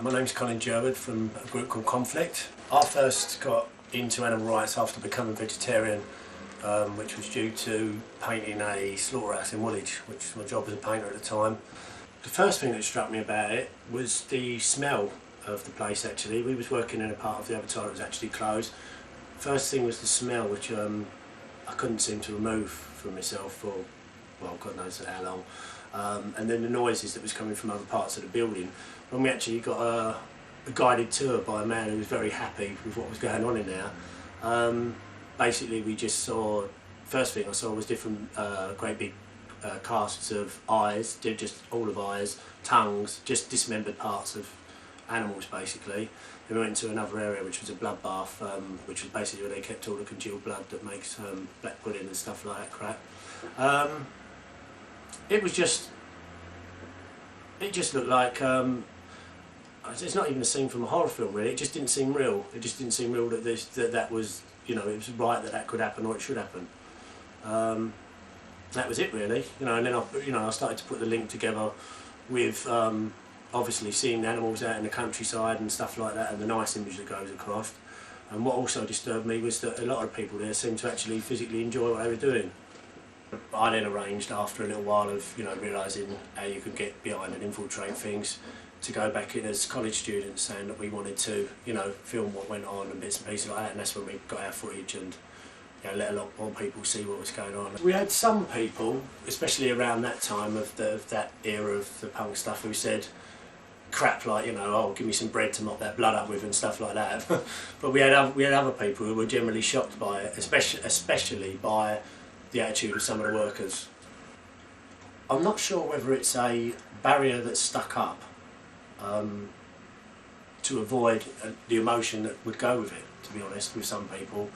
My name's Colin Jerwood from a group called Conflict. I first got into animal rights after becoming vegetarian, which was due to painting a slaughterhouse in Woolwich, which was my job as a painter at the time. The first thing that struck me about it was the smell of the place actually. We was working in a part of the abattoir that was actually closed. First thing was the smell, which I couldn't seem to remove from myself for, well, God knows how long. And then the noises that was coming from other parts of the building. When we actually got a guided tour by a man who was very happy with what was going on in there, basically we just saw, first thing I saw was different great big casts of eyes, just all of eyes, tongues, just dismembered parts of animals basically. Then we went to another area which was a blood bath, which was basically where they kept all the congealed blood that makes black pudding and stuff like that crap. It just looked like, it's not even a scene from a horror film really, it just didn't seem real. It just didn't seem real that that was, you know, it was right that could happen or it should happen. That was it really, you know, and then I started to put the link together with obviously seeing the animals out in the countryside and stuff like that, and the nice image that goes across. And what also disturbed me was that a lot of people there seemed to actually physically enjoy what they were doing. I then arranged, after a little while of, you know, realising how you could get behind and infiltrate things, to go back in as college students, saying that we wanted to, you know, film what went on and bits and pieces like that, and that's when we got our footage and, you know, let a lot more people see what was going on. We had some people, especially around that time of that era of the punk stuff, who said crap like, you know, oh, give me some bread to mop that blood up with and stuff like that. But we had other people who were generally shocked by it, especially by the attitude of some of the workers. I'm not sure whether it's a barrier that's stuck up to avoid the emotion that would go with it, to be honest, with some people.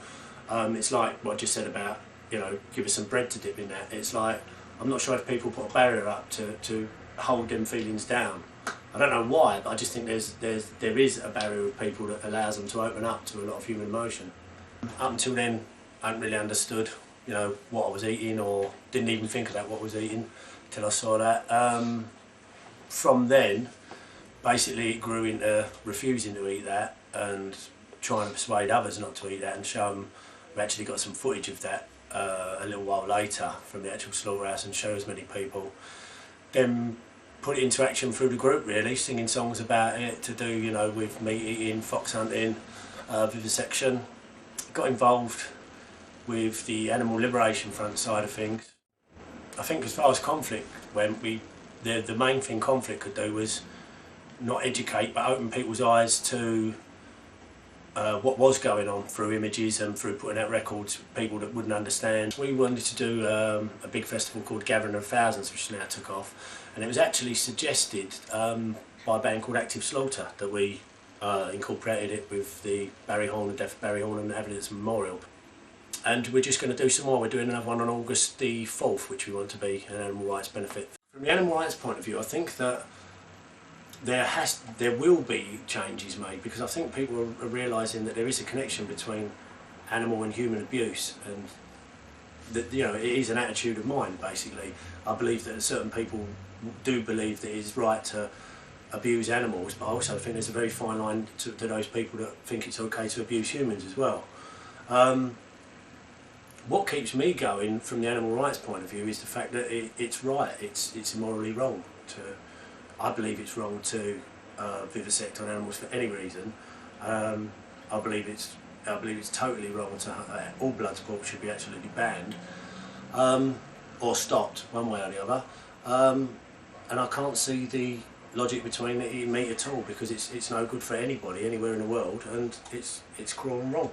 It's like what I just said about, you know, give us some bread to dip in that. It's like, I'm not sure if people put a barrier up to hold them feelings down. I don't know why, but I just think there is a barrier of people that allows them to open up to a lot of human emotion. Up until then, I hadn't really understood, you know, what I was eating, or didn't even think about what I was eating till I saw that. From then, basically it grew into refusing to eat that and trying to persuade others not to eat that, and show them. We actually got some footage of that a little while later from the actual slaughterhouse, and show as many people. Then put it into action through the group really, singing songs about it, to do, you know, with meat eating, fox hunting, vivisection. Got involved with the Animal Liberation Front side of things. I think as far as Conflict went, the main thing Conflict could do was not educate but open people's eyes to what was going on through images and through putting out records, people that wouldn't understand. We wanted to do a big festival called Gathering of Thousands, which now took off, and it was actually suggested by a band called Active Slaughter that we incorporated it with the Barry Horn and Death of Barry Horn and Evidence Memorial. And we're just going to do some more. We're doing another one on August the 4th, which we want to be an animal rights benefit. From the animal rights point of view, I think that there will be changes made, because I think people are realising that there is a connection between animal and human abuse, and that, you know, it is an attitude of mind basically. I believe that certain people do believe that it is right to abuse animals, but I also think there's a very fine line to those people that think it's okay to abuse humans as well. What keeps me going from the animal rights point of view is the fact that it's right, it's morally wrong to, I believe it's wrong to vivisect on animals for any reason. I believe it's totally wrong to all blood sport should be absolutely banned or stopped one way or the other. And I can't see the logic between eating meat at all, because it's no good for anybody anywhere in the world, and it's cruel and wrong.